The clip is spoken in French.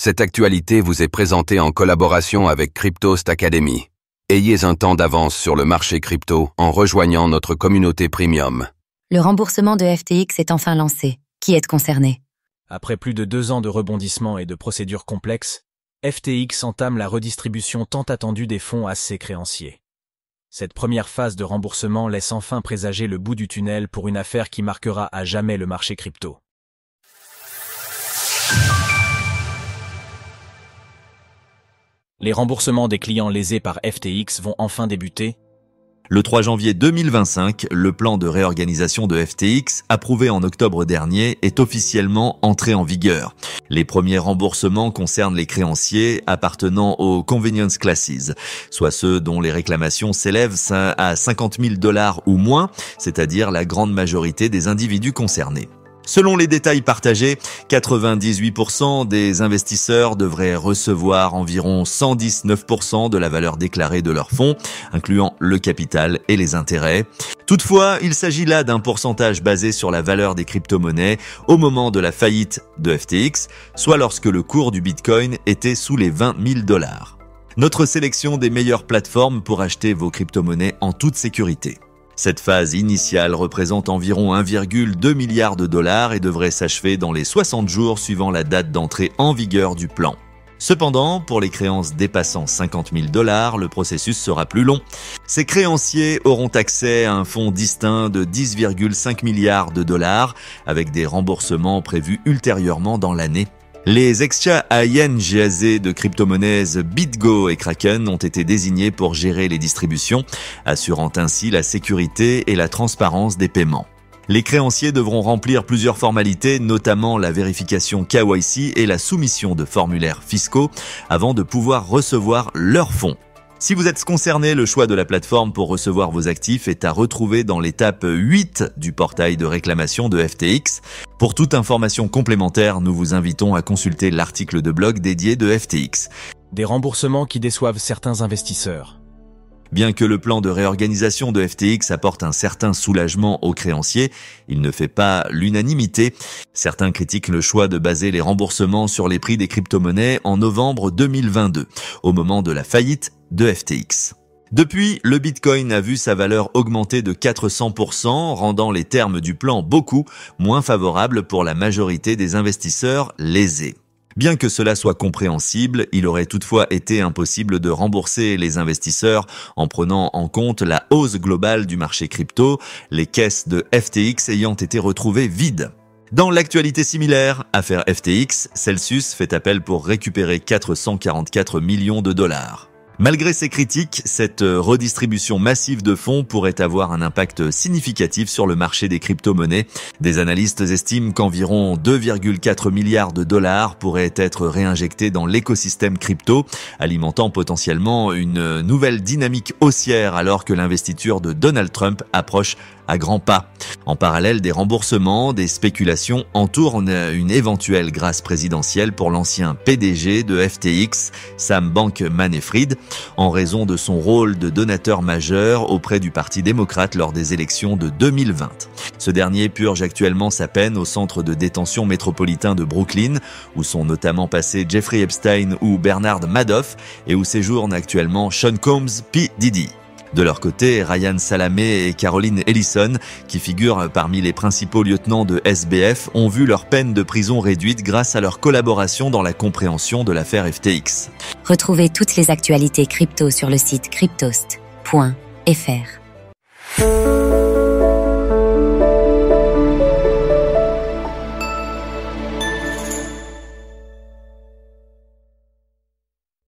Cette actualité vous est présentée en collaboration avec Cryptost Academy. Ayez un temps d'avance sur le marché crypto en rejoignant notre communauté premium. Le remboursement de FTX est enfin lancé. Qui est concerné? Après plus de 2 ans de rebondissements et de procédures complexes, FTX entame la redistribution tant attendue des fonds à ses créanciers. Cette première phase de remboursement laisse enfin présager le bout du tunnel pour une affaire qui marquera à jamais le marché crypto. Les remboursements des clients lésés par FTX vont enfin débuter. Le 3 janvier 2025, le plan de réorganisation de FTX, approuvé en octobre dernier, est officiellement entré en vigueur. Les premiers remboursements concernent les créanciers appartenant aux convenience classes, soit ceux dont les réclamations s'élèvent à $50 000 ou moins, c'est-à-dire la grande majorité des individus concernés. Selon les détails partagés, 98% des investisseurs devraient recevoir environ 119% de la valeur déclarée de leurs fonds, incluant le capital et les intérêts. Toutefois, il s'agit là d'un pourcentage basé sur la valeur des crypto-monnaies au moment de la faillite de FTX, soit lorsque le cours du Bitcoin était sous les $20 000. Notre sélection des meilleures plateformes pour acheter vos crypto-monnaies en toute sécurité. Cette phase initiale représente environ 1,2 milliard de dollars et devrait s'achever dans les 60 jours suivant la date d'entrée en vigueur du plan. Cependant, pour les créances dépassant $50 000, le processus sera plus long. Ces créanciers auront accès à un fonds distinct de 10,5 milliards de dollars avec des remboursements prévus ultérieurement dans l'année. Les exchanges INGAZ de crypto-monnaies BitGo et Kraken ont été désignés pour gérer les distributions, assurant ainsi la sécurité et la transparence des paiements. Les créanciers devront remplir plusieurs formalités, notamment la vérification KYC et la soumission de formulaires fiscaux, avant de pouvoir recevoir leurs fonds. Si vous êtes concerné, le choix de la plateforme pour recevoir vos actifs est à retrouver dans l'étape 8 du portail de réclamation de FTX. Pour toute information complémentaire, nous vous invitons à consulter l'article de blog dédié de FTX. Des remboursements qui déçoivent certains investisseurs. Bien que le plan de réorganisation de FTX apporte un certain soulagement aux créanciers, il ne fait pas l'unanimité. Certains critiquent le choix de baser les remboursements sur les prix des crypto-monnaies en novembre 2022, au moment de la faillite de FTX. Depuis, le Bitcoin a vu sa valeur augmenter de 400%, rendant les termes du plan beaucoup moins favorables pour la majorité des investisseurs lésés. Bien que cela soit compréhensible, il aurait toutefois été impossible de rembourser les investisseurs en prenant en compte la hausse globale du marché crypto, les caisses de FTX ayant été retrouvées vides. Dans l'actualité similaire, affaire FTX, Celsius fait appel pour récupérer 444 millions de dollars. Malgré ces critiques, cette redistribution massive de fonds pourrait avoir un impact significatif sur le marché des crypto-monnaies. Des analystes estiment qu'environ 2,4 milliards de dollars pourraient être réinjectés dans l'écosystème crypto, alimentant potentiellement une nouvelle dynamique haussière alors que l'investiture de Donald Trump approche à grands pas. En parallèle, des remboursements, des spéculations entourent une éventuelle grâce présidentielle pour l'ancien PDG de FTX, Sam Bankman-Fried, en raison de son rôle de donateur majeur auprès du Parti démocrate lors des élections de 2020. Ce dernier purge actuellement sa peine au centre de détention métropolitain de Brooklyn, où sont notamment passés Jeffrey Epstein ou Bernard Madoff, et où séjourne actuellement Sean Combs P. Diddy. De leur côté, Ryan Salamé et Caroline Ellison, qui figurent parmi les principaux lieutenants de SBF, ont vu leur peine de prison réduite grâce à leur collaboration dans la compréhension de l'affaire FTX. Retrouvez toutes les actualités crypto sur le site cryptost.fr.